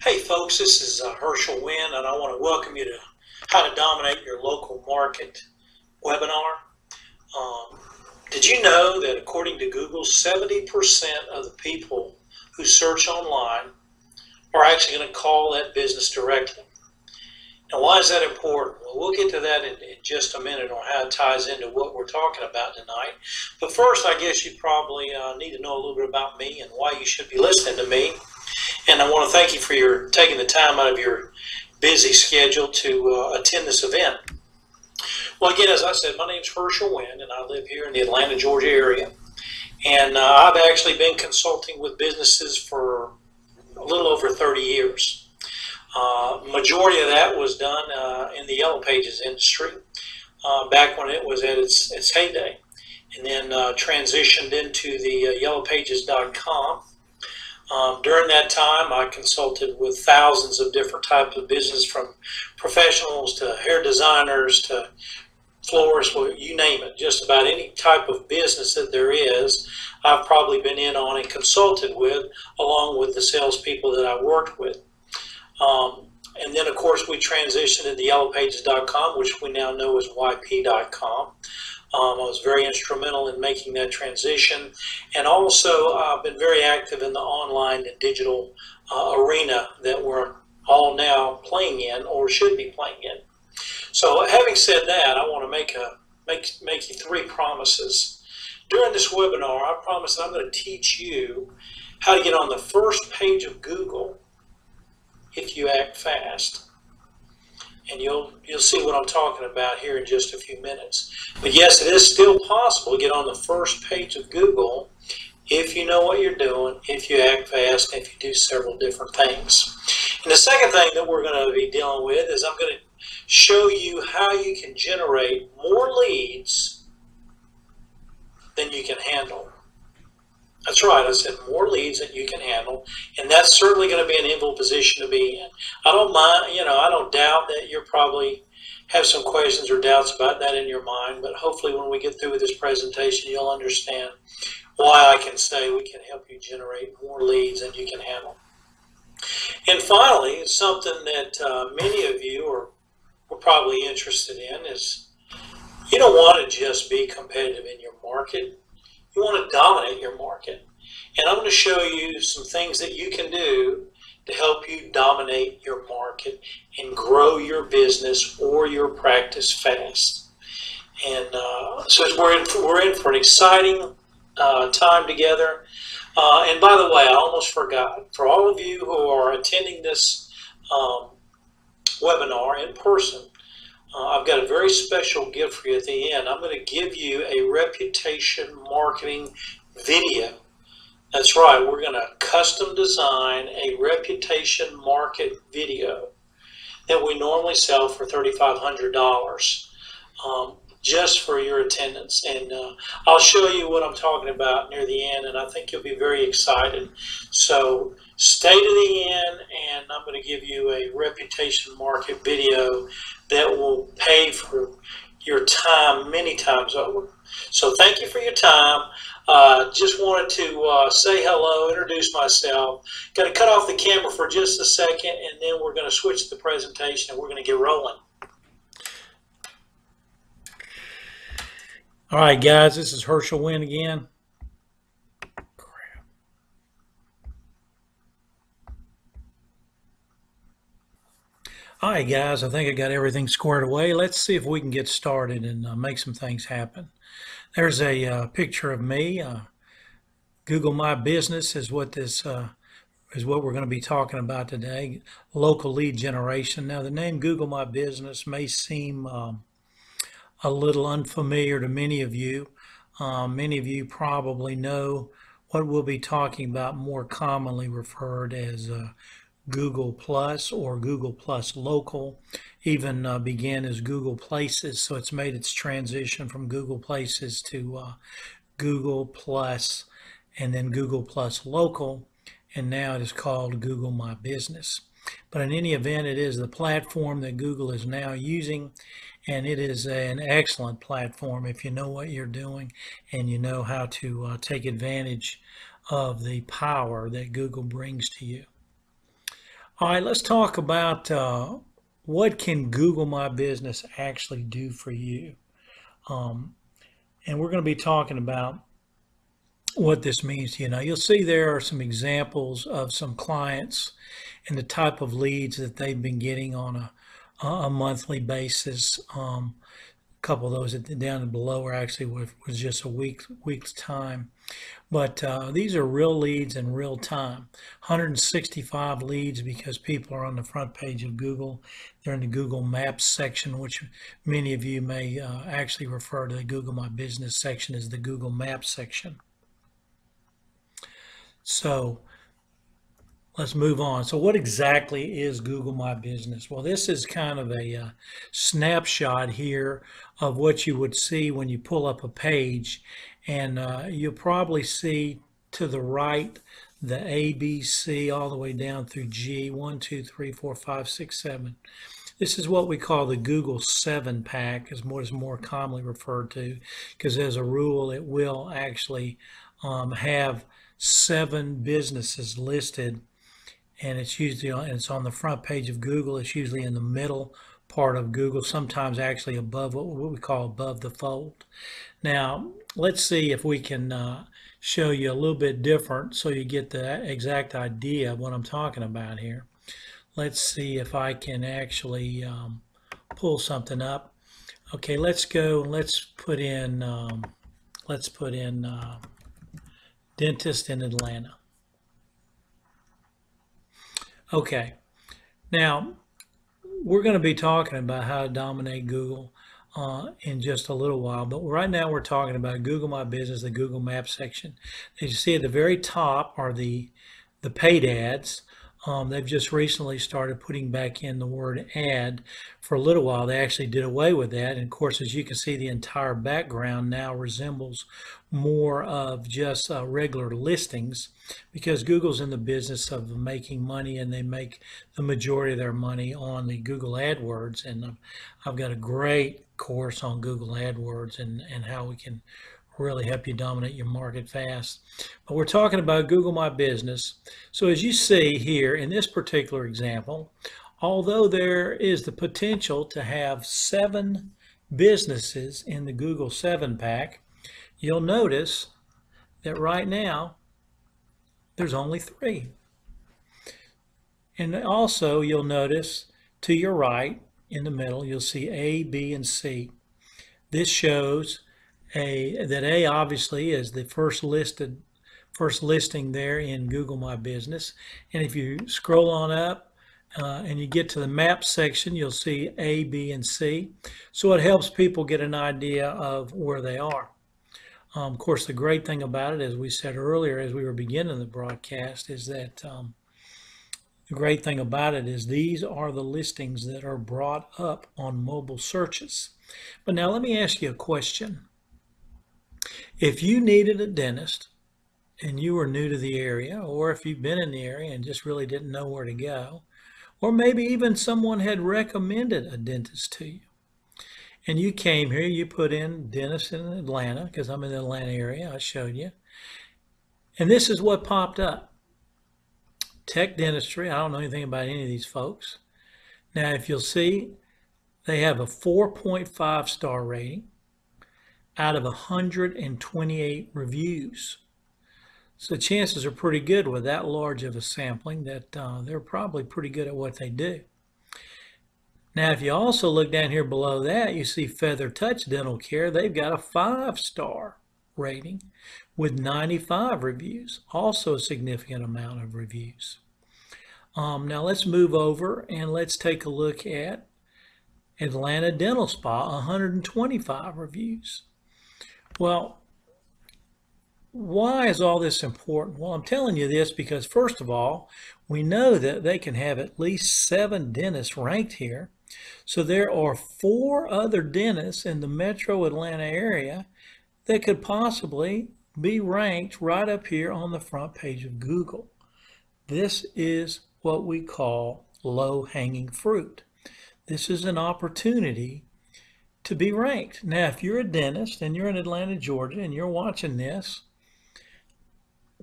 Hey folks, this is Herschel Wynn, and I want to welcome you to How to Dominate Your Local Market webinar. Did you know that according to Google, 70% of the people who search online are actually going to call that business directly? Now, why is that important? Well, we'll get to that in just a minute on how it ties into what we're talking about tonight. But first, I guess you probably need to know a little bit about me and why you should be listening to me. And I want to thank you for taking the time out of your busy schedule to attend this event. Well, again, as I said, my name is Herschel Wynn, and I live here in the Atlanta, Georgia area. And I've actually been consulting with businesses for a little over 30 years. Majority of that was done in the Yellow Pages industry back when it was at its heyday, and then transitioned into the yellowpages.com. During that time, I consulted with thousands of different types of business, from professionals to hair designers to florists, well, you name it. Just about any type of business that there is, I've probably been in on and consulted with, along with the salespeople that I worked with. And then, of course, we transitioned into yellowpages.com, which we now know as yp.com. I was very instrumental in making that transition, and also I've been very active in the online and digital arena that we're all now playing in, or should be playing in. So, having said that, I want to make you three promises. During this webinar, I promise I'm going to teach you how to get on the first page of Google if you act fast. And you'll see what I'm talking about here in just a few minutes. But yes, it is still possible to get on the first page of Google if you know what you're doing, if you act fast, and if you do several different things. And the second thing that we're going to be dealing with is I'm going to show you how you can generate more leads than you can handle. That's right, I said more leads than you can handle, and that's certainly going to be an enviable position to be in. I don't mind, I don't doubt that you probably have some questions or doubts about that in your mind, but hopefully when we get through with this presentation, you'll understand why I can say we can help you generate more leads than you can handle. And finally, something that many of you are probably interested in is you don't want to just be competitive in your market. You want to dominate your market. And I'm going to show you some things that you can do to help you dominate your market and grow your business or your practice fast. And so we're in for an exciting time together. And by the way, I almost forgot. For all of you who are attending this webinar in person, I've got a very special gift for you at the end. I'm going to give you a reputation marketing video. That's right, we're going to custom design a reputation market video that we normally sell for $3,500 just for your attendance. And I'll show you what I'm talking about near the end, and I think you'll be very excited. So stay to the end, and I'm going to give you a reputation market video that will pay for your time many times over. So thank you for your time. Just wanted to say hello, introduce myself. Got to cut off the camera for just a second, and then we're going to switch the presentation and we're going to get rolling. All right, guys, this is Herschel Wynn again. All right, guys, I think I got everything squared away. Let's see if we can get started and make some things happen. There's a picture of me. Google My Business is what this is what we're going to be talking about today. Local lead generation. Now, the name Google My Business may seem a little unfamiliar to many of you. Many of you probably know what we'll be talking about, more commonly referred as Google Plus or Google Plus Local, even began as Google Places, so it's made its transition from Google Places to Google Plus and then Google Plus Local, and now it is called Google My Business. But in any event, it is the platform that Google is now using, and it is an excellent platform if you know what you're doing and you know how to take advantage of the power that Google brings to you. All right, let's talk about what can Google My Business actually do for you. Um, and we're going to be talking about what this means to you. Now, you'll see there are some examples of some clients and the type of leads that they've been getting on a monthly basis. A couple of those down below are actually was just a week's time. But these are real leads in real time. 165 leads because people are on the front page of Google. They're in the Google Maps section, which many of you may actually refer to the Google My Business section as the Google Maps section. So let's move on. So what exactly is Google My Business? Well, this is kind of a snapshot here of what you would see when you pull up a page. And you'll probably see to the right the A, B, C, all the way down through G, 1, 2, 3, 4, 5, 6, 7. This is what we call the Google 7 pack, is more commonly referred to, because as a rule, it will actually have 7 businesses listed, and it's on the front page of Google. It's usually in the middle part of Google, sometimes actually above what we call above the fold. Now, let's see if we can show you a little bit different so you get the exact idea of what I'm talking about here. Let's see if I can actually pull something up. Okay, let's go. Let's put in dentist in Atlanta. Okay, now we're going to be talking about how to dominate Google in just a little while, but right now we're talking about Google My Business, the Google Maps section. As you see at the very top are the paid ads. They've just recently started putting back in the word ad. For a little while, they actually did away with that. And of course, as you can see, the entire background now resembles more of just regular listings, because Google's in the business of making money, and they make the majority of their money on the Google AdWords. And I've got a great course on Google AdWords and how we can really help you dominate your market fast. But we're talking about Google My Business. So as you see here in this particular example, although there is the potential to have 7 businesses in the Google 7 pack, you'll notice that right now there's only 3. And also you'll notice to your right in the middle, you'll see A, B, and C. This shows that A obviously is the first listing there in Google My Business. And if you scroll on up and you get to the map section, you'll see A, B, and C. So it helps people get an idea of where they are. Of course, the great thing about it, as we said earlier, as we were beginning the broadcast, is that the great thing about it is these are the listings that are brought up on mobile searches. But now let me ask you a question. If you needed a dentist and you were new to the area, or if you've been in the area and just really didn't know where to go, or maybe even someone had recommended a dentist to you, and you came here, you put in dentist in Atlanta, because I'm in the Atlanta area, I showed you, and this is what popped up. Tech Dentistry. I don't know anything about any of these folks. Now, if you'll see, they have a 4.5 star rating out of 128 reviews. So chances are pretty good with that large of a sampling that they're probably pretty good at what they do. Now, if you also look down here below that, you see Feather Touch Dental Care. They've got a 5-star rating with 95 reviews, also a significant amount of reviews. Now let's move over and let's take a look at Atlanta Dental Spa, 125 reviews. Well, why is all this important? Well, I'm telling you this because, first of all, we know that they can have at least 7 dentists ranked here. So there are 4 other dentists in the metro Atlanta area that could possibly be ranked right up here on the front page of Google. This is what we call low-hanging fruit. This is an opportunity to be ranked. Now, if you're a dentist and you're in Atlanta, Georgia, and you're watching this,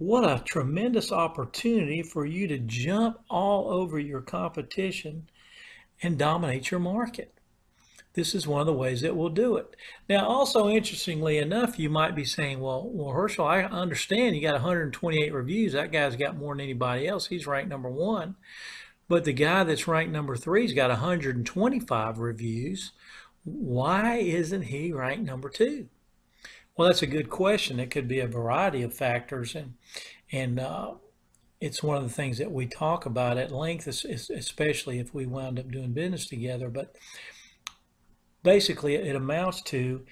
what a tremendous opportunity for you to jump all over your competition and dominate your market. This is one of the ways that we'll do it. Now, also interestingly enough, you might be saying, well, Herschel, I understand you got 128 reviews. That guy's got more than anybody else. He's ranked number 1. But the guy that's ranked number 3's got 125 reviews. Why isn't he ranked number 2? Well, that's a good question. It could be a variety of factors, and it's one of the things that we talk about at length, especially if we wound up doing business together. But basically, it amounts to,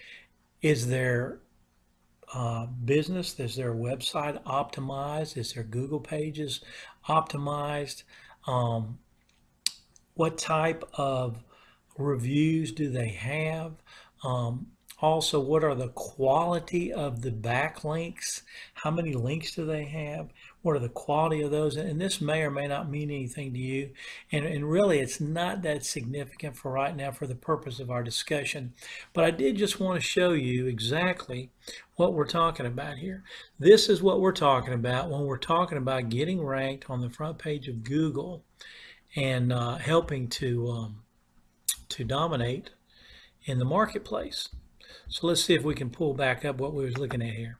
is their business, is their website optimized? Is their Google pages optimized? What type of reviews do they have? Also, what are the quality of the backlinks? How many links do they have? What are the quality of those? And this may or may not mean anything to you. And really, it's not that significant for right now for the purpose of our discussion. But I did just want to show you exactly what we're talking about here. This is what we're talking about when we're talking about getting ranked on the front page of Google and helping to dominate in the marketplace. So let's see if we can pull back up what we was looking at here.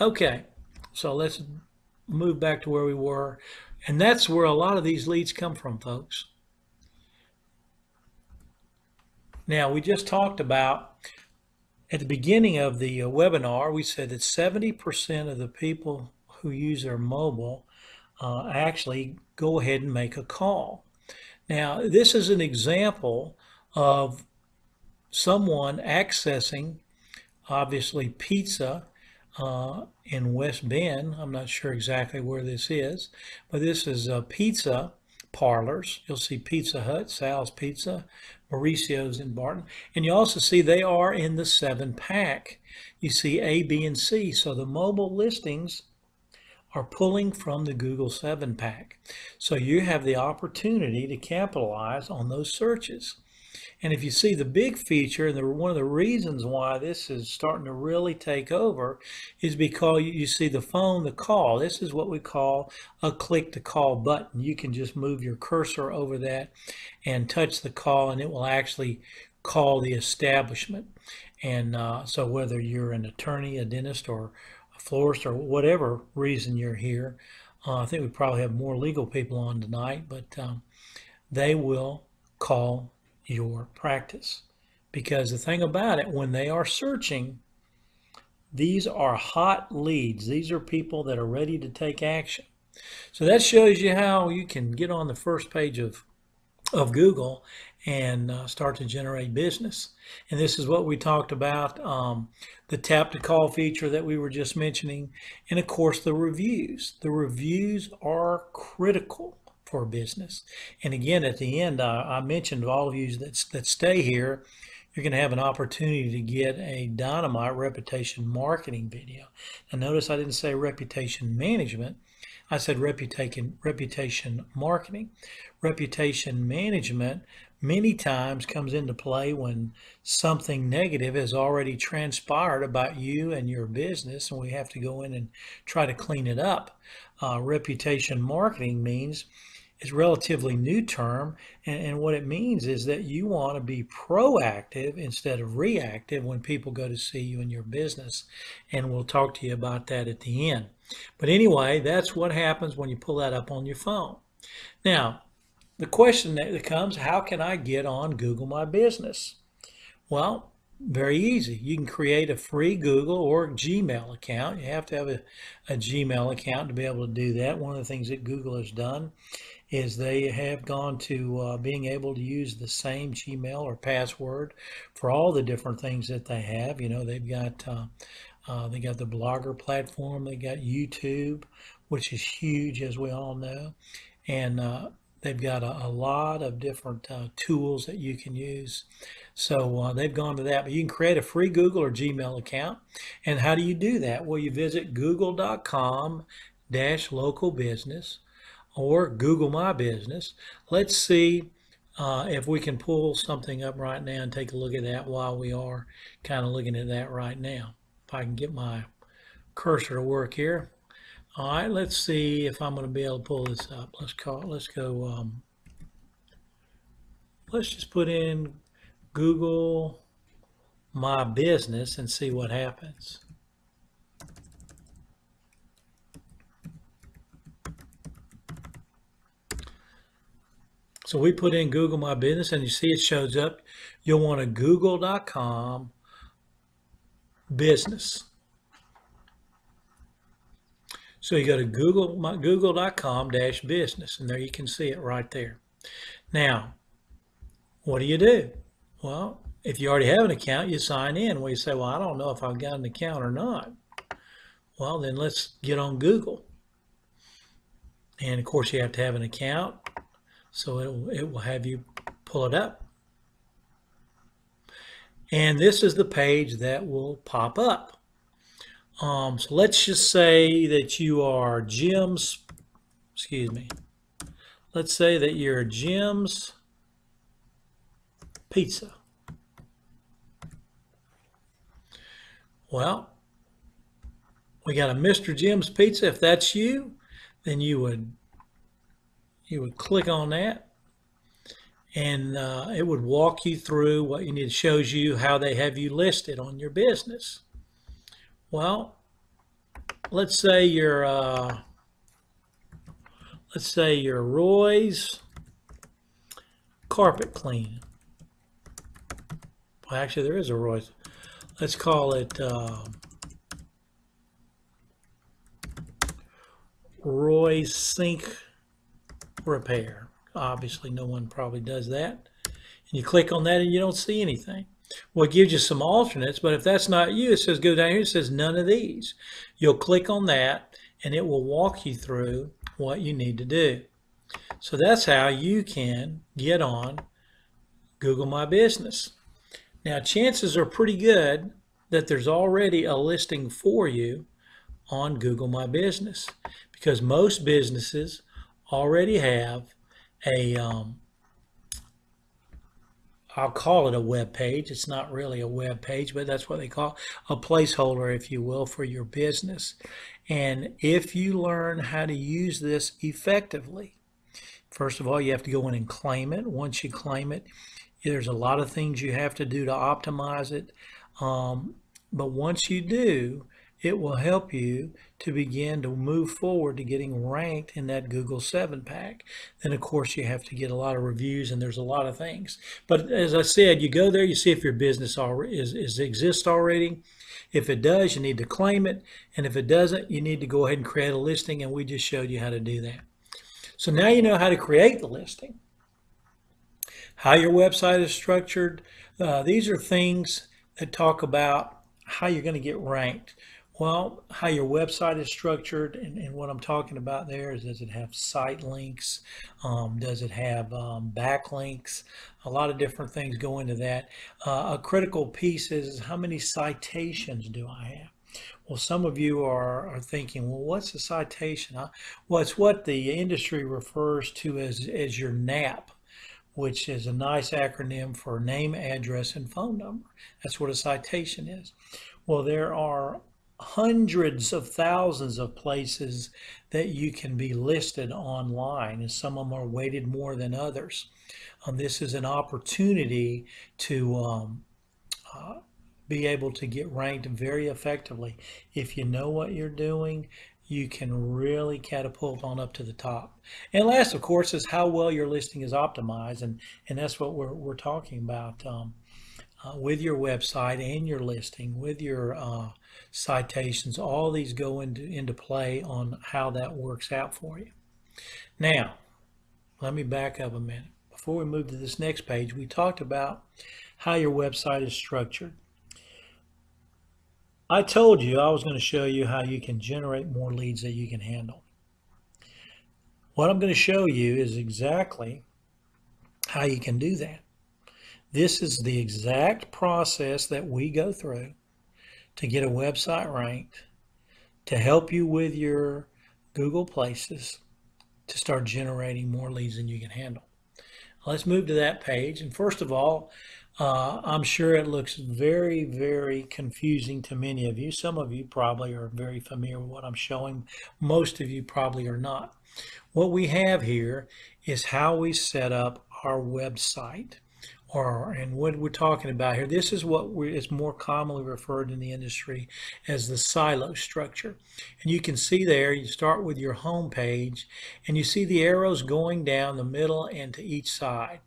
Okay, so let's move back to where we were. And that's where a lot of these leads come from, folks. Now, we just talked about, at the beginning of the webinar, we said that 70% of the people who use their mobile actually go ahead and make a call. Now, this is an example of someone accessing, obviously, pizza in West Bend. I'm not sure exactly where this is, but this is pizza parlors. You'll see Pizza Hut, Sal's Pizza, Mauricio's in Barton. And you also see they are in the 7-pack. You see A, B, and C. So the mobile listings are pulling from the Google 7-pack. So you have the opportunity to capitalize on those searches. And if you see the big feature, and one of the reasons why this is starting to really take over is because you see the phone, the call. This is what we call a click to call button. You can just move your cursor over that and touch the call, and it will actually call the establishment. And so whether you're an attorney, a dentist, or florist, or whatever reason you're here, I think we probably have more legal people on tonight, but they will call your practice. Because the thing about it, when they are searching, these are hot leads. These are people that are ready to take action. So that shows you how you can get on the first page of Google and start to generate business. And this is what we talked about, the tap to call feature that we were just mentioning, and of course the reviews. The reviews are critical for business. And again, at the end, I mentioned to all of you that stay here, you're going to have an opportunity to get a dynamite reputation marketing video. Now notice I didn't say reputation management. I said reputation marketing. Reputation management many times comes into play when something negative has already transpired about you and your business, and we have to go in and try to clean it up. Reputation marketing means, it's a relatively new term, and what it means is that you want to be proactive instead of reactive when people go to see you in your business, and we'll talk to you about that at the end. But anyway, that's what happens when you pull that up on your phone. Now, the question that comes, how can I get on Google My Business? Well, very easy. You can create a free Google or Gmail account. You have to have a Gmail account to be able to do that. One of the things that Google has done is they have gone to being able to use the same Gmail or password for all the different things that they have. You know, they've got the Blogger platform, they got YouTube, which is huge, as we all know, and they've got a lot of different tools that you can use. So they've gone to that, but you can create a free Google or Gmail account. And how do you do that? Well, you visit google.com/local business or Google My Business. Let's see If we can pull something up right now and take a look at that while we are kind of looking at that right now. If I can get my cursor to work here. All right, let's see if I'm going to be able to pull this up. Let's just put in Google My Business and see what happens. So we put in Google My Business and you see it shows up. You'll want a google.com business. So you go to google.com-business and there you can see it right there. Now, what do? Well, if you already have an account, you sign in. Well, you say, well, I don't know if I've got an account or not. Well, then let's get on Google. And of course, you have to have an account. So it will have you pull it up. And this is the page that will pop up. So let's just say that you are Jim's, let's say that you're Jim's Pizza. Well, we got a Mr. Jim's Pizza. If that's you, then you would click on that and it would walk you through what you need. It shows you how they have you listed on your business. Well, let's say you're Roy's Carpet Cleaning. Well, actually, there is a Roy's. Let's call it Roy's Sink Repair. Obviously, no one probably does that. And you click on that and you don't see anything. Well, it gives you some alternates, but if that's not you, it says go down here, it says none of these. You'll click on that and it will walk you through what you need to do. So that's how you can get on Google My Business. Now, chances are pretty good that there's already a listing for you on Google My Business because most businesses already have a I'll call it a web page. It's not really a web page, but that's what they call a placeholder, if you will, for your business. And if you learn how to use this effectively, first of all, you have to go in and claim it. Once you claim it, there's a lot of things you have to do to optimize it. But once you do, it will help you to begin to move forward to getting ranked in that Google 7-pack. Then, of course, you have to get a lot of reviews, and there's a lot of things. But as I said, you go there, you see if your business exists already. If it does, you need to claim it. And if it doesn't, you need to go ahead and create a listing, and we just showed you how to do that. So now you know how to create the listing, how your website is structured. These are things that talk about how you're going to get ranked. Well, how your website is structured, and what I'm talking about there is, does it have site links? Does it have backlinks? A lot of different things go into that. A critical piece is how many citations do I have? Well, some of you are thinking, well, what's a citation? Well, it's what the industry refers to as your NAP, which is a nice acronym for name, address, and phone number. That's what a citation is. Well, there are hundreds of thousands of places that you can be listed online, and some of them are weighted more than others. This is an opportunity to be able to get ranked very effectively. If you know what you're doing, you can really catapult on up to the top. And last, of course, is how well your listing is optimized, and that's what we're talking about with your website and your listing, with your citations. All these go into play on how that works out for you. Now, let me back up a minute. Before we move to this next page, we talked about how your website is structured. I told you I was going to show you how you can generate more leads that you can handle. What I'm going to show you is exactly how you can do that. This is the exact process that we go through to get a website ranked, to help you with your Google Places, to start generating more leads than you can handle. Let's move to that page. And first of all, I'm sure it looks very, very confusing to many of you. Some of you probably are very familiar with what I'm showing. Most of you probably are not. What we have here is how we set up our website. And what we're talking about here, this is what is more commonly referred in the industry as the silo structure. And you can see there, you start with your home page, and you see the arrows going down the middle and to each side.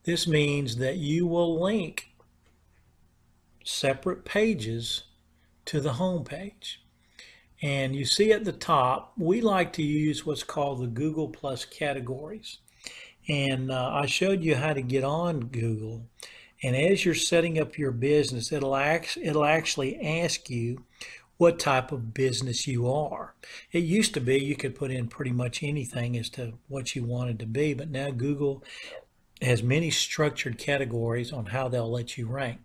This means that you will link separate pages to the home page. And you see at the top, we like to use what's called the Google Plus categories. And I showed you how to get on Google. And as you're setting up your business, it'll actually ask you what type of business you are. It used to be you could put in pretty much anything as to what you wanted to be, but now Google has many structured categories on how they'll let you rank.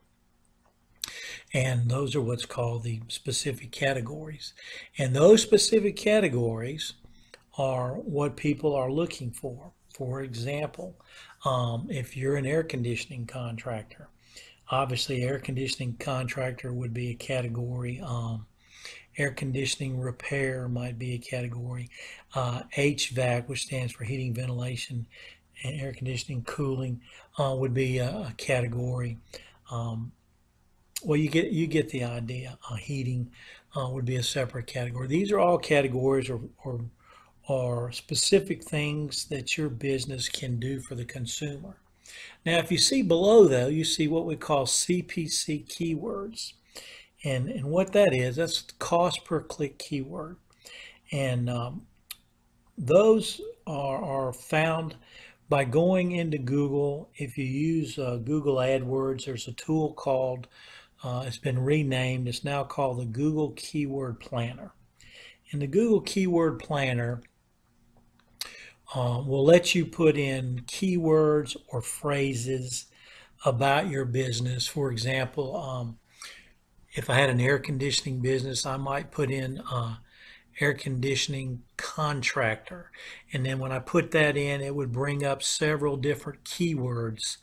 And those are what's called the specific categories. And those specific categories are what people are looking for. For example, if you're an air conditioning contractor, obviously air conditioning contractor would be a category. Air conditioning repair might be a category. HVAC, which stands for heating, ventilation, and air conditioning, cooling, would be a category. Well, you get the idea. Heating would be a separate category. These are all categories or specific things that your business can do for the consumer. Now, if you see below, though, you see what we call CPC keywords. And what that is, that's cost per click keyword. And those are found by going into Google. If you use Google AdWords, there's a tool called, it's been renamed, it's now called the Google Keyword Planner. And the Google Keyword Planner will let you put in keywords or phrases about your business. For example, if I had an air conditioning business, I might put in air conditioning contractor. And then when I put that in, it would bring up several different keywords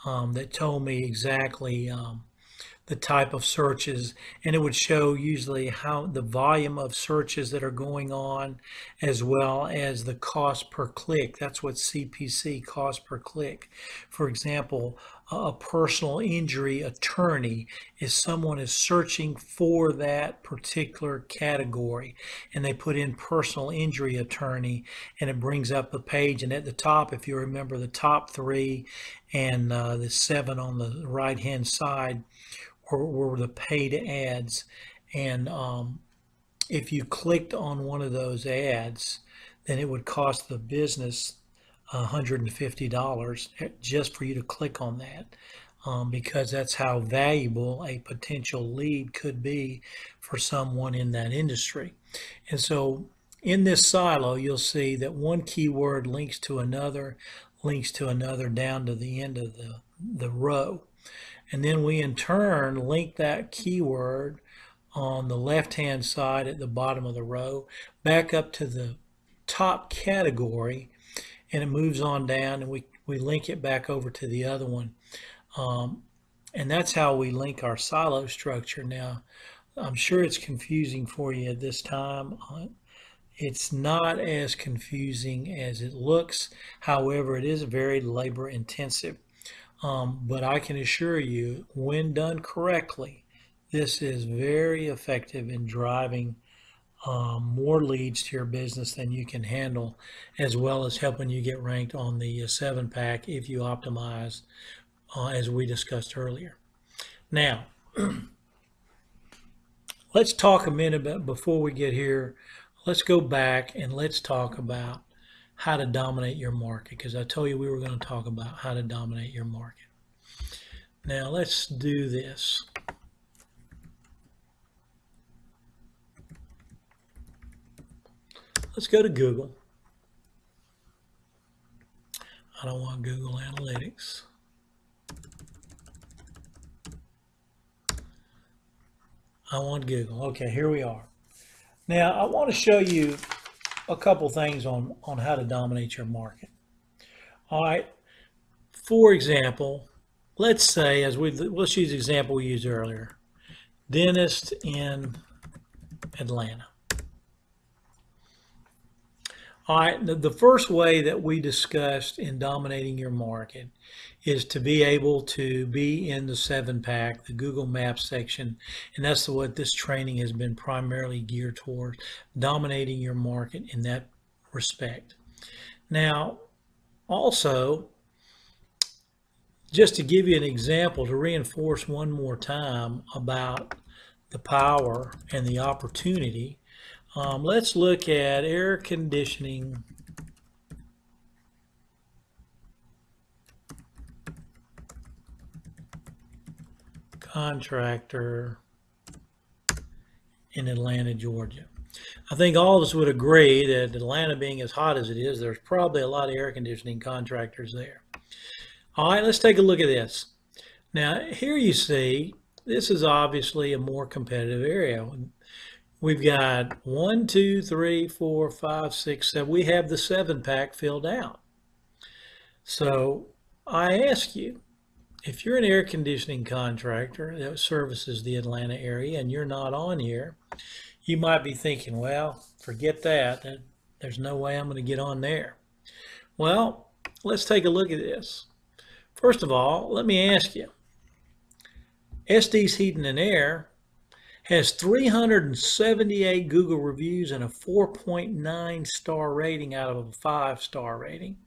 that told me exactly the type of searches, and it would show usually how the volume of searches that are going on, as well as the cost per click. That's what CPC, cost per click. For example, a personal injury attorney is someone is searching for that particular category, and they put in personal injury attorney, and it brings up a page. And at the top, if you remember, the top three and the 7 on the right hand side were the paid ads. And if you clicked on one of those ads, then it would cost the business $150 just for you to click on that, because that's how valuable a potential lead could be for someone in that industry. And so in this silo, you'll see that one keyword links to another down to the end of the row. And then we in turn link that keyword on the left-hand side at the bottom of the row back up to the top category, and it moves on down, and we link it back over to the other one. And that's how we link our silo structure. Now, I'm sure it's confusing for you at this time. It's not as confusing as it looks. However, it is very labor intensive. But I can assure you, when done correctly, this is very effective in driving more leads to your business than you can handle, as well as helping you get ranked on the 7-pack if you optimize, as we discussed earlier. Now, let's talk a minute about, before we get here, let's go back and let's talk about how to dominate your market, because I told you we were going to talk about how to dominate your market. Now let's do this. Let's go to Google. I don't want Google Analytics. I want Google. Okay, here we are. Now I want to show you a couple things on how to dominate your market. All right, For example, let's say, let's use the example we used earlier, dentist in Atlanta. All right, the first way that we discussed in dominating your market is to be able to be in the 7-pack, the Google Maps section, and that's what this training has been primarily geared towards, dominating your market in that respect. Now, also, just to give you an example, to reinforce one more time about the power and the opportunity, let's look at air conditioning contractor in Atlanta, Georgia. I think all of us would agree that Atlanta being as hot as it is, there's probably a lot of air conditioning contractors there. All right, let's take a look at this. Now, here you see, this is obviously a more competitive area. We've got 1, 2, 3, 4, 5, 6, 7. We have the 7-pack filled out. So I ask you, if you're an air conditioning contractor that services the Atlanta area and you're not on here, you might be thinking, well, forget that. There's no way I'm going to get on there. Well, let's take a look at this. First of all, let me ask you, SD's Heating and Air has 378 Google reviews and a 4.9 star rating out of a 5-star rating.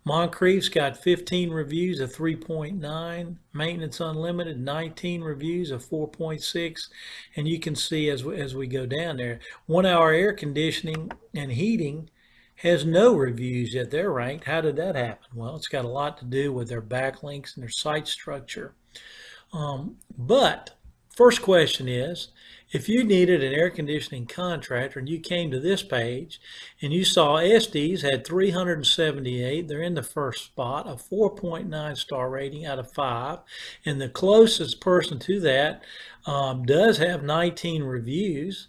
Moncrief's got 15 reviews, a 3.9. Maintenance Unlimited, 19 reviews, a 4.6. And you can see as we go down there, 1 Hour Air Conditioning and Heating has no reviews yet. They're ranked. How did that happen? Well, it's got a lot to do with their backlinks and their site structure. But first question is, if you needed an air conditioning contractor and you came to this page and you saw SD's had 378, they're in the first spot, a 4.9 star rating out of 5, and the closest person to that does have 19 reviews,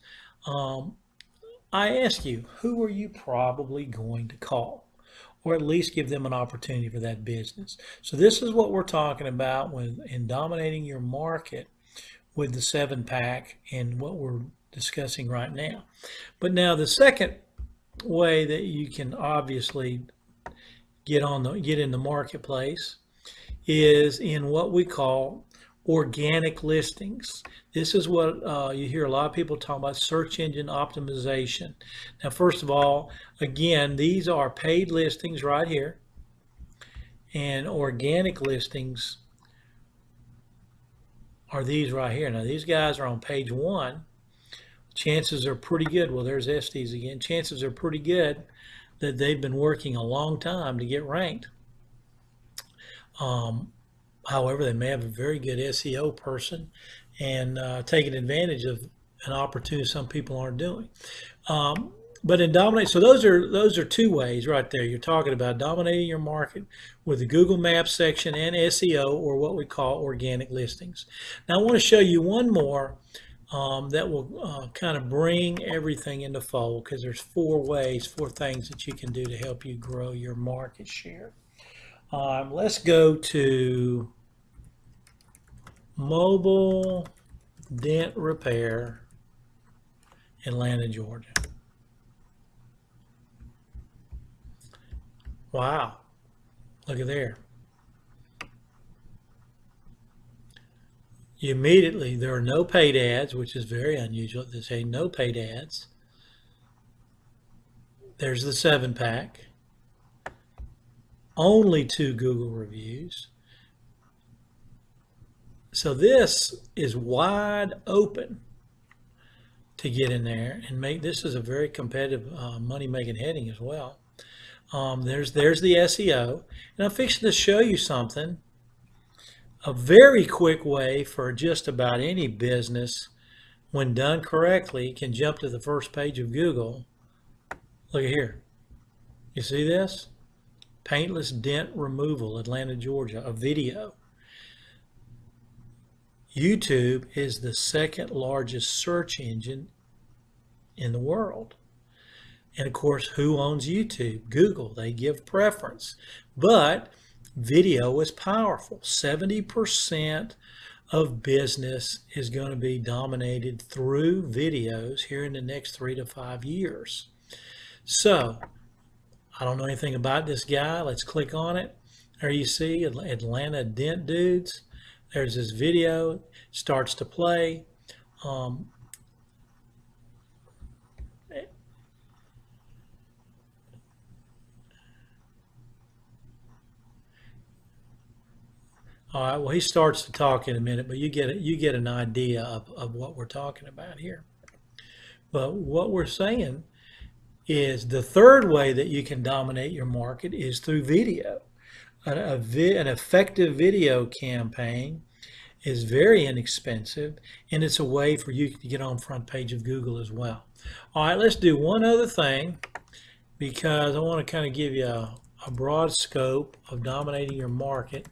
I ask you, who are you probably going to call? Or at least give them an opportunity for that business. So this is what we're talking about in dominating your market with the 7-pack and what we're discussing right now. But now the second way that you can obviously get in the marketplace is in what we call organic listings. This is what you hear a lot of people talking about, search engine optimization. Now, first of all, again, these are paid listings right here, and organic listings are these right here. Now, these guys are on page 1. Chances are pretty good. Well, there's SD's again. Chances are pretty good that they've been working a long time to get ranked. However, they may have a very good SEO person and taking advantage of an opportunity some people aren't doing. But in dominate, so those are 2 ways right there. You're talking about dominating your market with the Google Maps section and SEO, or what we call organic listings. Now, I want to show you one more that will kind of bring everything into fold, because there's 4 things that you can do to help you grow your market share. Let's go to Mobile Dent Repair, Atlanta, Georgia. Wow, look at there. Immediately, there are no paid ads, which is very unusual. They say no paid ads. There's the 7-pack. Only 2 Google reviews. So this is wide open to get in there and make this is a very competitive money-making heading as well. There's the SEO, and I'm fixing to show you something, a very quick way for just about any business, when done correctly, can jump to the first page of Google. Look at here. You see this? Paintless dent removal, Atlanta, Georgia, a video. YouTube is the 2nd largest search engine in the world. And of course, who owns YouTube? Google. They give preference. But video is powerful. 70% of business is going to be dominated through videos here in the next 3 to 5 years. So I don't know anything about this guy. Let's click on it. There you see Atlanta Dent Dudes. There's this video, starts to play. All right, well, he starts to talk in a minute, but you get an idea of what we're talking about here. But what we're saying is the third way that you can dominate your market is through video. An effective video campaign is very inexpensive, and it's a way for you to get on front page of Google as well. All right, let's do one other thing, because I want to kind of give you a broad scope of dominating your market.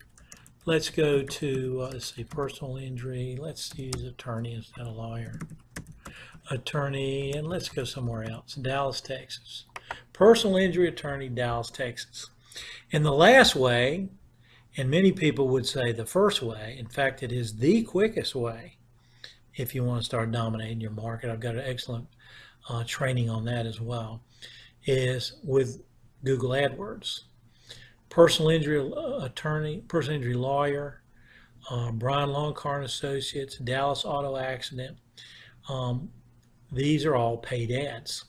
Let's go to, let's see, personal injury. Let's use attorney instead of lawyer. Attorney, and let's go somewhere else. Dallas, Texas. Personal injury attorney, Dallas, Texas. And the last way, and many people would say the first way, in fact, it is the quickest way if you want to start dominating your market. I've got an excellent training on that as well, is with Google AdWords. Personal injury attorney, personal injury lawyer, Brian Longcar and Associates, Dallas Auto Accident. These are all paid ads.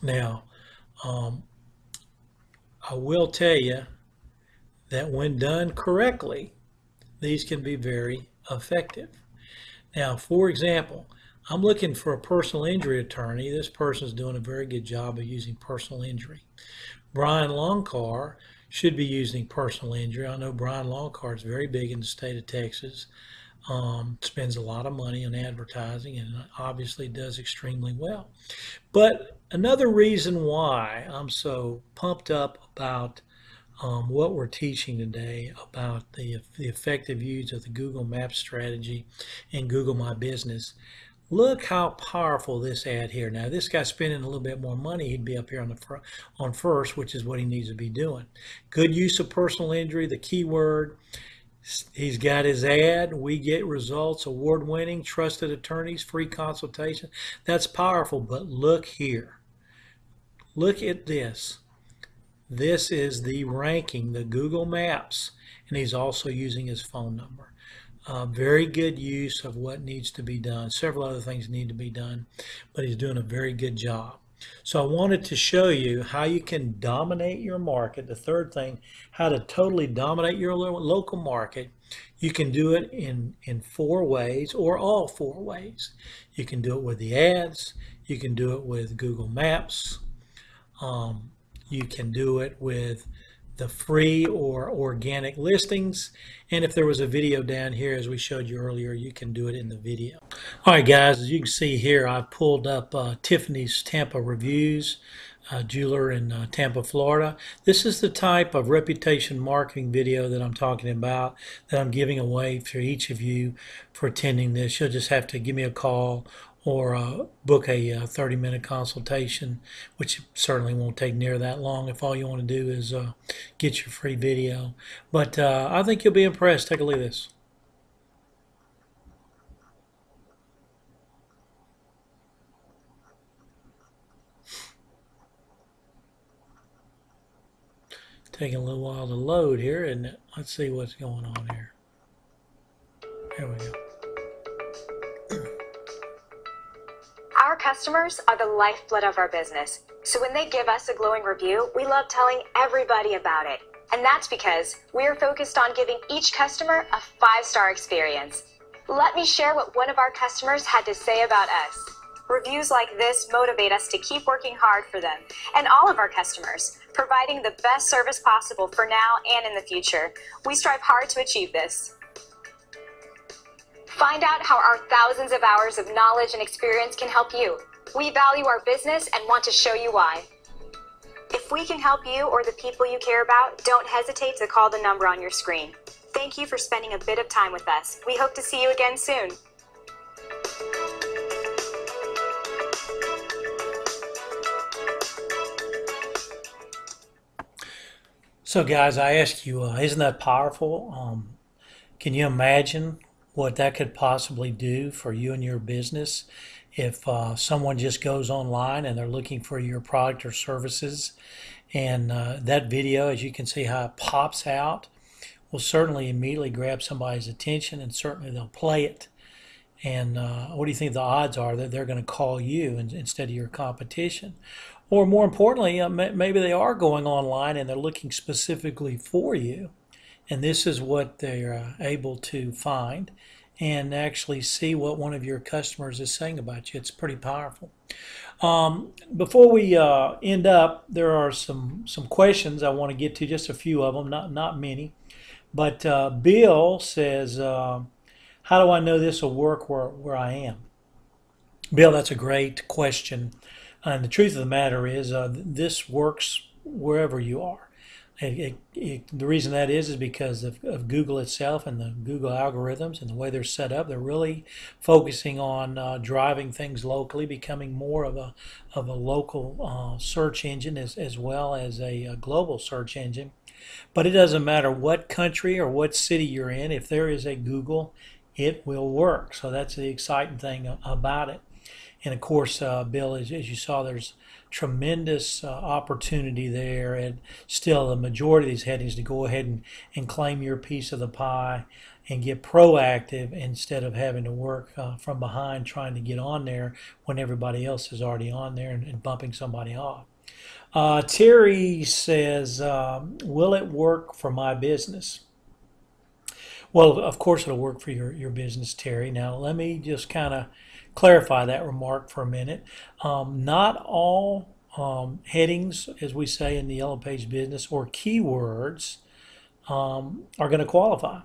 Now, I will tell you that when done correctly, these can be very effective. Now, for example, I'm looking for a personal injury attorney. This person is doing a very good job of using personal injury. Brian Longcar should be using personal injury. I know Brian Longcar is very big in the state of Texas, spends a lot of money on advertising, and obviously does extremely well. But another reason why I'm so pumped up about what we're teaching today about the effective use of the Google Maps strategy and Google My Business. Look how powerful this ad here. Now, this guy's spending a little bit more money. He'd be up here on first, which is what he needs to be doing. Good use of personal injury, the keyword. He's got his ad. We get results, award-winning, trusted attorneys, free consultation. That's powerful, but look here. Look at this. This is the ranking, the Google Maps, and he's also using his phone number. Very good use of what needs to be done. Several other things need to be done, but he's doing a very good job. So I wanted to show you how you can dominate your market. The third thing, how to totally dominate your local market. You can do it in 4 ways, or all 4 ways. You can do it with the ads. You can do it with Google Maps. You can do it with the free or organic listings. And if there was a video down here, as we showed you earlier, you can do it in the video. All right, guys, as you can see here, I've pulled up Tiffany's Tampa Reviews, jeweler in Tampa, Florida. This is the type of reputation marketing video that I'm talking about, that I'm giving away for each of you for attending this. You'll just have to give me a call or book a 30-minute consultation, which certainly won't take near that long if all you want to do is get your free video. But I think you'll be impressed. Take a look at this. Taking a little while to load here, isn't it? Let's see what's going on here. There we go. Our customers are the lifeblood of our business, so when they give us a glowing review, we love telling everybody about it. And that's because we're focused on giving each customer a 5-star experience. Let me share what one of our customers had to say about us. Reviews like this motivate us to keep working hard for them and all of our customers, providing the best service possible for now and in the future. We strive hard to achieve this. Find out how our thousands of hours of knowledge and experience can help you. We value our business and want to show you why. If we can help you or the people you care about, don't hesitate to call the number on your screen. Thank you for spending a bit of time with us. We hope to see you again soon. So, guys, I ask you, isn't that powerful? Can you imagine what that could possibly do for you and your business if someone just goes online and they're looking for your product or services? And that video, as you can see how it pops out, will certainly immediately grab somebody's attention, and certainly they'll play it. And what do you think the odds are that they're going to call you instead of your competition? Or more importantly, maybe they are going online and they're looking specifically for you, and this is what they're able to find and actually see what one of your customers is saying about you. It's pretty powerful. Before we end up, there are some questions I want to get to, just a few of them, not many. But Bill says, how do I know this will work where I am? Bill, that's a great question. And the truth of the matter is this works wherever you are. The reason that is because of Google itself and the Google algorithms and the way they're set up. They're really focusing on driving things locally, becoming more of a local search engine as well as a global search engine. But it doesn't matter what country or what city you're in. If there is a Google, it will work. So that's the exciting thing about it. And of course, Bill, as you saw, there's tremendous opportunity there, and still the majority of these headings to go ahead and claim your piece of the pie and get proactive instead of having to work from behind trying to get on there when everybody else is already on there and bumping somebody off. Terry says, will it work for my business? Well, of course it'll work for your business, Terry. Now, let me just kind of clarify that remark for a minute. Not all headings, as we say in the Yellow Page business, or keywords are going to qualify.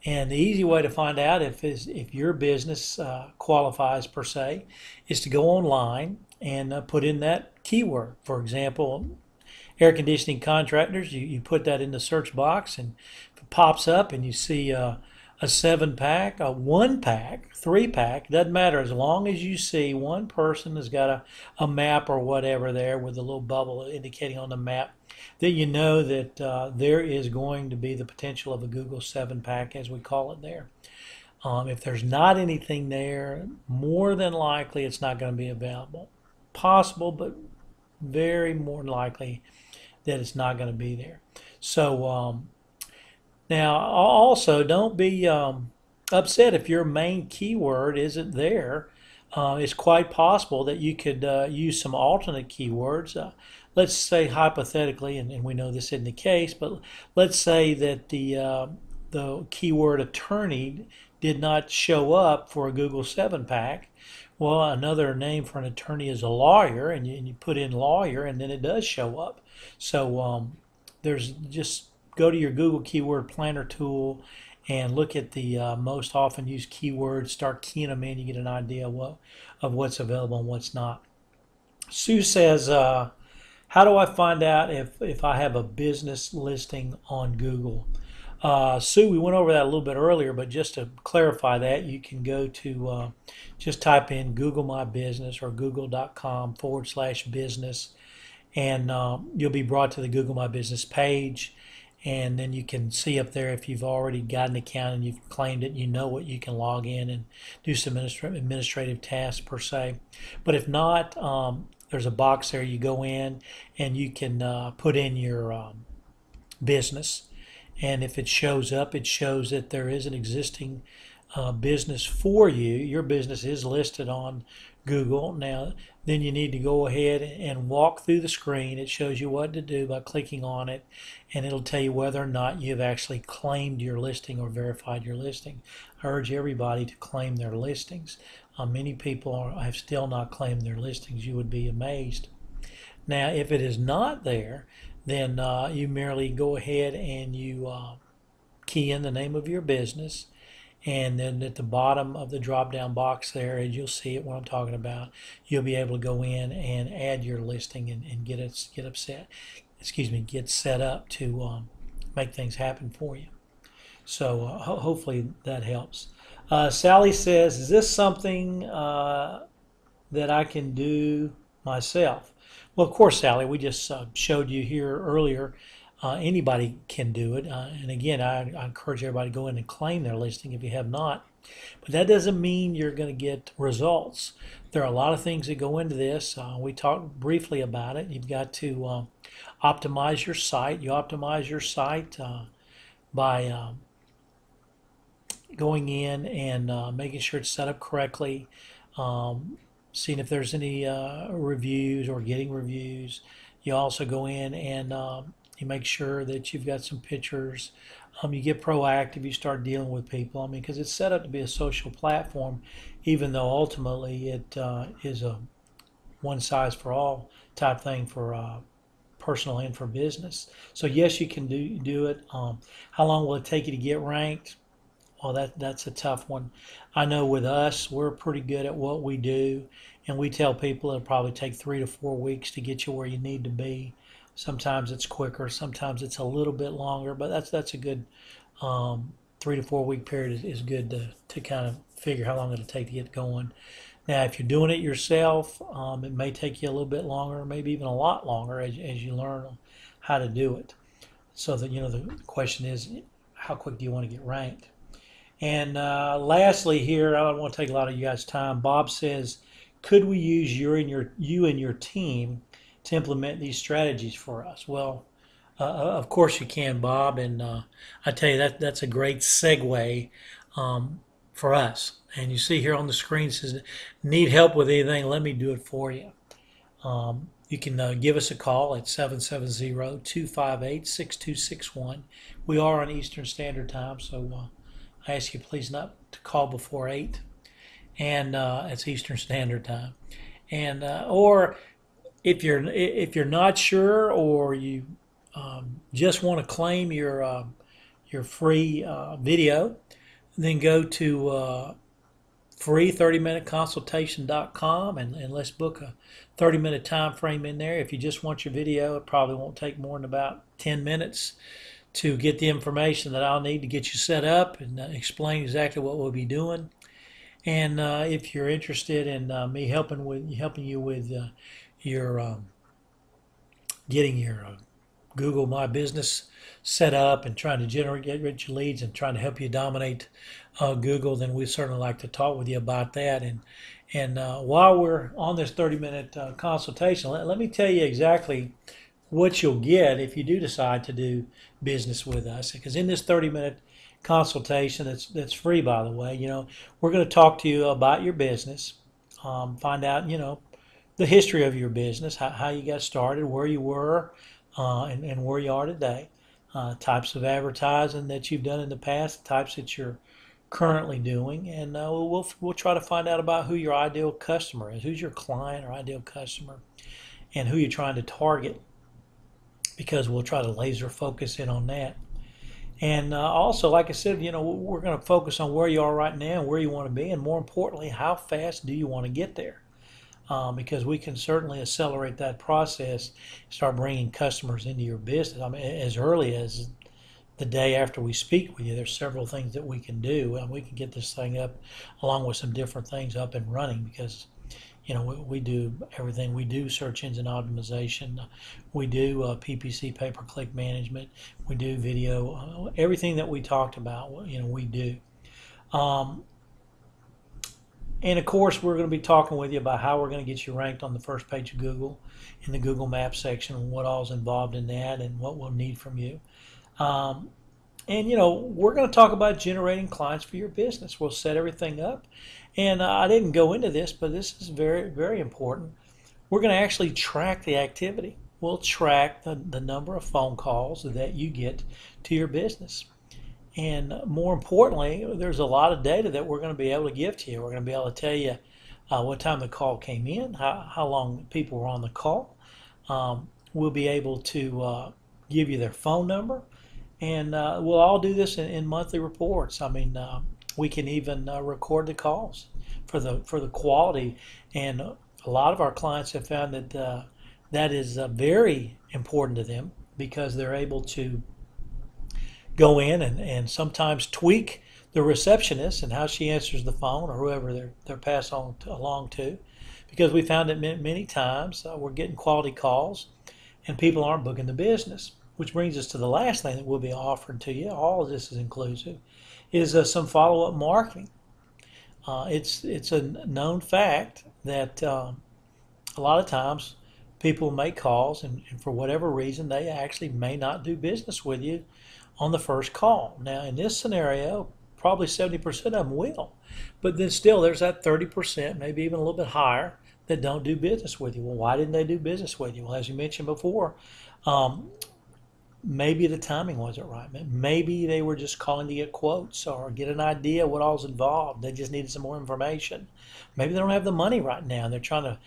And the easy way to find out if your business qualifies per se is to go online and put in that keyword. For example, air conditioning contractors, you put that in the search box, and if it pops up and you see a 7-pack, a 1-pack, 3-pack, doesn't matter, as long as you see one person has got a map or whatever there with a little bubble indicating on the map, that you know that there is going to be the potential of a Google 7-pack, as we call it there. If there's not anything there, more than likely it's not going to be available. Possible, but very more likely that it's not going to be there. So now also don't be upset if your main keyword isn't there. It's quite possible that you could use some alternate keywords. Let's say hypothetically, and we know this isn't the case, but let's say that the keyword attorney did not show up for a Google 7-pack. Well, another name for an attorney is a lawyer, and you put in lawyer, and then it does show up. So there's just go to your Google Keyword Planner tool and look at the most often used keywords. Start keying them in. You get an idea of what's available and what's not. Sue says, how do I find out if I have a business listing on Google? Sue, we went over that a little bit earlier, but just to clarify that, you can go to just type in Google My Business or google.com/business, and you'll be brought to the Google My Business page. And then you can see up there if you've already got an account and you've claimed it, you know what, you can log in and do some administrative tasks per se. But if not, there's a box there. You go in and you can put in your business. And if it shows up, it shows that there is an existing business for you. Your business is listed on Google. Now, then you need to go ahead and walk through the screen. It shows you what to do by clicking on it, and it'll tell you whether or not you've actually claimed your listing or verified your listing. I urge everybody to claim their listings. Many people have still not claimed their listings. You would be amazed. Now, if it is not there, then you merely go ahead and you key in the name of your business, and then at the bottom of the drop-down box there, as you'll see it, what I'm talking about, you'll be able to go in and add your listing and get set up to make things happen for you. So hopefully that helps. Sally says, is this something that I can do myself? Well, of course, Sally, we just showed you here earlier Anybody can do it. And again, I encourage everybody to go in and claim their listing if you have not. But that doesn't mean you're going to get results. There are a lot of things that go into this. We talked briefly about it. You've got to optimize your site. You optimize your site by going in and making sure it's set up correctly, seeing if there's any reviews or getting reviews. You also go in and you make sure that you've got some pictures. You get proactive. You start dealing with people. I mean, because it's set up to be a social platform, even though ultimately it is a one-size-for-all type thing for personal and for business. So yes, you can do it. How long will it take you to get ranked? Well, that's a tough one. I know with us, we're pretty good at what we do, and we tell people it'll probably take 3 to 4 weeks to get you where you need to be. Sometimes it's quicker, sometimes it's a little bit longer, but that's a good 3 to 4 week period is good to kind of figure how long it'll take to get going. Now, if you're doing it yourself, it may take you a little bit longer, maybe even a lot longer as you learn how to do it. So that, the question is, how quick do you want to get ranked? And lastly here, I don't want to take a lot of you guys' time. Bob says, could we use you and your team to implement these strategies for us? Well, of course you can, Bob, and I tell you that's a great segue for us. And you see here on the screen, it says, need help with anything, let me do it for you. You can give us a call at 770-258-6261. We are on Eastern Standard Time, so I ask you please not to call before 8, and it's Eastern Standard Time. And or if you're not sure, or you just want to claim your free video, then go to free30minuteconsultation.com and let's book a 30-minute time frame in there. If you just want your video, it probably won't take more than about 10 minutes to get the information that I'll need to get you set up and explain exactly what we'll be doing. And if you're interested in me helping you with your getting your Google My Business set up and trying to get your leads and trying to help you dominate Google, then we'd certainly like to talk with you about that. And while we're on this 30-minute consultation, let me tell you exactly what you'll get if you do decide to do business with us. Because in this 30-minute consultation, that's free, by the way, we're going to talk to you about your business, find out, the history of your business, how you got started, where you were, and where you are today, types of advertising that you've done in the past, types that you're currently doing, and we'll try to find out about who your ideal customer is, who's your client or ideal customer, and who you're trying to target, because we'll try to laser focus in on that. And also, like I said, we're going to focus on where you are right now and where you want to be, and more importantly, how fast do you want to get there? Because we can certainly accelerate that process, start bringing customers into your business. I mean, as early as the day after we speak with you, there's several things that we can do, and we can get this thing up, along with some different things up and running, because we do everything. We do search engine optimization, we do PPC, pay-per-click management, we do video, everything that we talked about, we do. And of course, we're going to be talking with you about how we're going to get you ranked on the first page of Google, in the Google Maps section, and what all is involved in that, and what we'll need from you. And we're going to talk about generating clients for your business. We'll set everything up. And I didn't go into this, but this is very, very important. We're going to actually track the activity. We'll track the number of phone calls that you get to your business. And more importantly, there's a lot of data that we're going to be able to give to you. We're going to be able to tell you what time the call came in, how long people were on the call. We'll be able to give you their phone number, and we'll all do this in monthly reports. I mean, we can even record the calls for the quality, and a lot of our clients have found that that is very important to them, because they're able to go in and sometimes tweak the receptionist and how she answers the phone, or whoever they're passed along to, because we found that many times we're getting quality calls and people aren't booking the business. which brings us to the last thing that will be offered to you. All of this is inclusive, is some follow-up marketing. It's a known fact that a lot of times people make calls, and for whatever reason, they actually may not do business with you on the first call. Now, in this scenario, probably 70% of them will, but then still there's that 30%, maybe even a little bit higher, that don't do business with you. Well, why didn't they do business with you? Well, as you mentioned before, maybe the timing wasn't right. Maybe they were just calling to get quotes or get an idea what all's involved. They just needed some more information. Maybe they don't have the money right now and they're trying to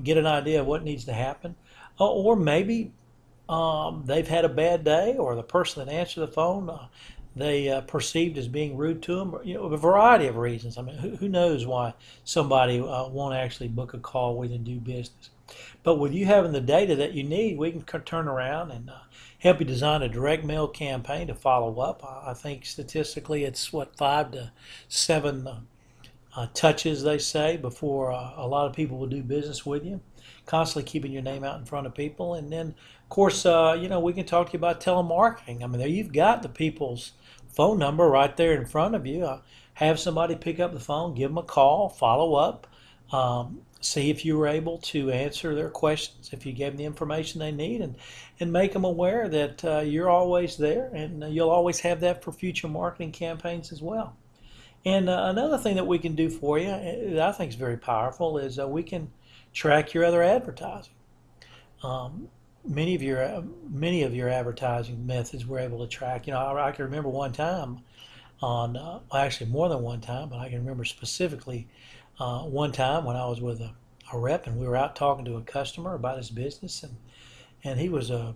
get an idea of what needs to happen. Or maybe they've had a bad day, or the person that answered the phone they perceived as being rude to them. A variety of reasons. I mean, who knows why somebody won't actually book a call with and do business. But with you having the data that you need, we can turn around and help you design a direct mail campaign to follow up. I think statistically it's 5 to 7 touches, they say, before a lot of people will do business with you. Constantly keeping your name out in front of people. And then, of course, we can talk to you about telemarketing. I mean, there you've got the people's phone number right there in front of you. Have somebody pick up the phone, give them a call, follow up, see if you were able to answer their questions, if you gave them the information they need, and make them aware that you're always there, and you'll always have that for future marketing campaigns as well. And another thing that we can do for you that I think is very powerful is we can track your other advertising. Many of your advertising methods we're able to track. I can remember one time actually more than one time, but I can remember specifically one time when I was with a rep and we were out talking to a customer about his business, and he was a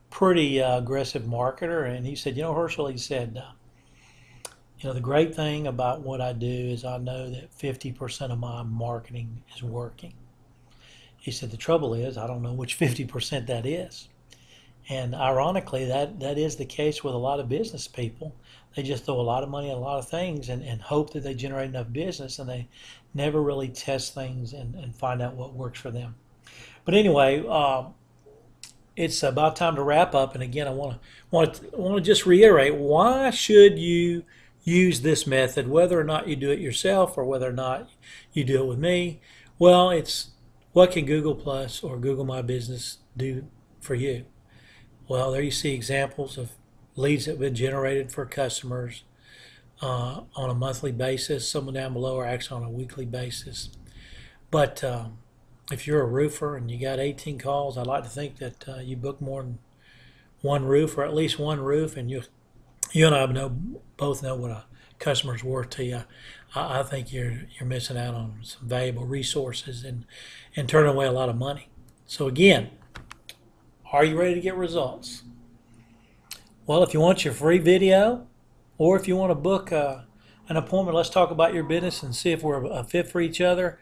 pretty aggressive marketer, and he said, Herschel, he said, the great thing about what I do is I know that 50% of my marketing is working. He said, the trouble is I don't know which 50% that is. And ironically, that is the case with a lot of business people. They just throw a lot of money at a lot of things and hope that they generate enough business, and they never really test things and find out what works for them. But anyway, it's about time to wrap up. And again, I want to just reiterate, why should you use this method, whether or not you do it yourself or whether or not you do it with me? Well, it's what can Google Plus or Google My Business do for you? Well, there you see examples of leads that have been generated for customers on a monthly basis. Some down below are actually on a weekly basis. But if you're a roofer and you got 18 calls, I'd like to think that you book more than one roof, or at least one roof, and you and I both know what a customer's worth to you. I think you're missing out on some valuable resources and turning away a lot of money. So again, are you ready to get results? Well, if you want your free video, or if you want to book an appointment, let's talk about your business and see if we're a fit for each other,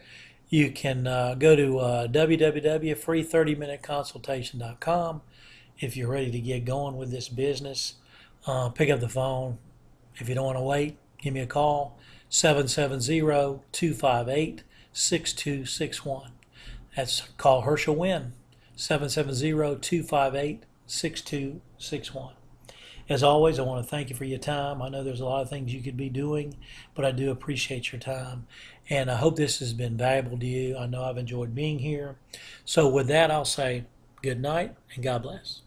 you can go to www.free30minuteconsultation.com. If you're ready to get going with this business, pick up the phone. If you don't want to wait, give me a call, 770-258-6261. That's call Herschel Wynn, 770-258-6261. As always, I want to thank you for your time. I know there's a lot of things you could be doing, but I do appreciate your time. And I hope this has been valuable to you. I know I've enjoyed being here. So with that, I'll say good night and God bless.